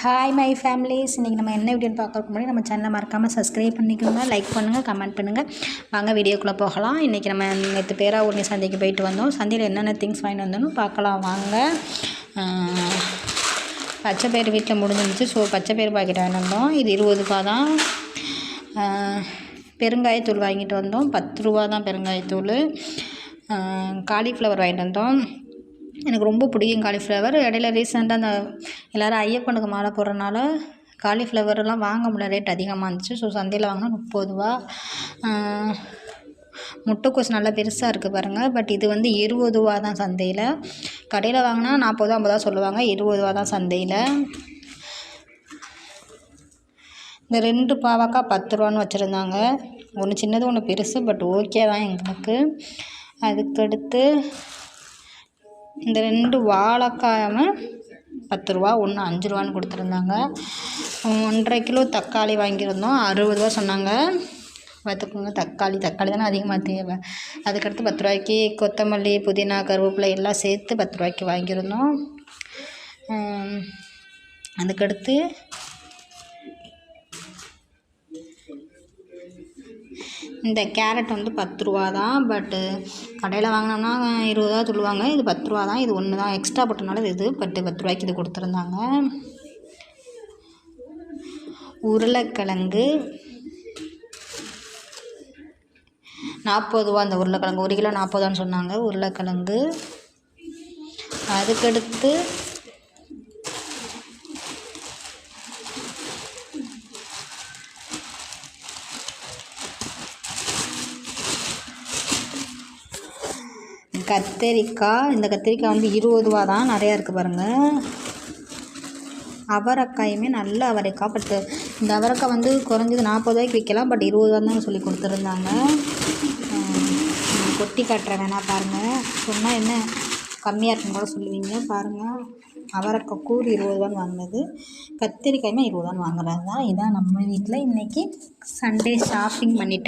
Hi my families, இன்றைக்கி நம்ம என்ன வீடியோன்னு பார்க்கறதுக்கு முன்னாடி நம்ம சேனலை மறக்காமல் சப்ஸ்கிரைப் பண்ணிக்கோங்க, லைக் பண்ணுங்கள், கமெண்ட் பண்ணுங்கள். வாங்க வீடியோக்குள்ளே போகலாம். இன்றைக்கி நம்ம நேற்று பேராவூரணி சந்தைக்கு போயிட்டு வந்தோம். சந்தையில் என்னென்ன திங்ஸ் வாங்கிட்டு வந்தோன்னு பார்க்கலாம் வாங்க. பச்சை பயிறு வீட்டில் முடிஞ்சிருந்துச்சு. ஸோ பச்சை பயிறு பாக்கெட் வாங்கிட்டு வந்தோம். இது 20 ரூபா தான். பெருங்காயத்தூள் வாங்கிட்டு வந்தோம். 10 ரூபா தான் பெருங்காயத்தூள். காலிஃப்ளவர் வாங்கிட்டு வந்தோம். எனக்கு ரொம்ப பிடிக்கும் காலிஃப்ளவர். இடையில ரீசெண்டாக அந்த எல்லோரும் ஐயப்பனுக்கு மாலை போடுறனால காலிஃப்ளவரெல்லாம் வாங்க முடியல, ரேட் அதிகமாக இருந்துச்சு. ஸோ சந்தையில் வாங்கினா 30 ரூபா. முட்டைக்கோஸ் நல்லா பெருசாக இருக்குது பாருங்கள். பட் இது வந்து 20 ரூபா தான் சந்தையில். கடையில் வாங்கினா 40 50 சொல்லுவாங்க, 20 ரூபா தான் சந்தையில். இந்த 2 பாவக்காய் 10 ரூபான்னு வச்சுருந்தாங்க. ஒன்று சின்னது ஒன்று பெருசு, பட் ஓகே தான் எங்களுக்கு. அதுக்கடுத்து இந்த 2 வாழைக்காயும் 10 ரூபா, ஒன்று 5 ரூபான்னு கொடுத்துருந்தாங்க. 1.5 கிலோ தக்காளி வாங்கியிருந்தோம், 60 ரூபா சொன்னாங்க. பார்த்துக்கோங்க, தக்காளி தானே அதிகமாக தேவை. அதுக்கடுத்து 10 ரூபாய்க்கு கொத்தமல்லி, புதினா, கருவேப்பிலை எல்லாம் சேர்த்து 10 ரூபாய்க்கு வாங்கியிருந்தோம். அதுக்கடுத்து இந்த கேரட் வந்து 10 ரூபா தான். பட்டு கடையில் வாங்கினோம்னா 20 ரூபா சொல்லுவாங்க. இது 10 ரூபா தான். இது ஒன்று தான் எக்ஸ்ட்ரா போட்டனால இது 10 ரூபாய்க்கு இது கொடுத்துருந்தாங்க. உருளைக்கிழங்கு 40 ரூபா. அந்த உருளைக்கிழங்கு 1 கிலோ 40 ரூபான்னு சொன்னாங்க உருளைக்கிழங்கு. அதுக்கடுத்து கத்திரிக்காய். இந்த கத்திரிக்காய் வந்து 20 ரூபா தான். நிறையா இருக்குது பாருங்கள். அவரைக்காயுமே நல்ல அவரைக்காய். பட் இந்த அவரைக்காய் வந்து குறைஞ்சது 40 ரூபாய்க்கு விற்கலாம். பட் 20 ரூபா தான் சொல்லி கொடுத்துருந்தாங்க. கொட்டி காட்டுறேன் வேணா பாருங்கள். சொன்னால் என்ன கம்மியாக இருக்குன்னு கூட சொல்லுவீங்க. பாருங்கள், அவரைக்காய் கூறு 20 ரூபான்னு வாங்கினது. கத்திரிக்காயுமே 20 ரூபான்னு வாங்குறது தான். இதான் நம்ம வீட்டில் இன்றைக்கி சண்டே ஷாப்பிங் பண்ணிவிட்டு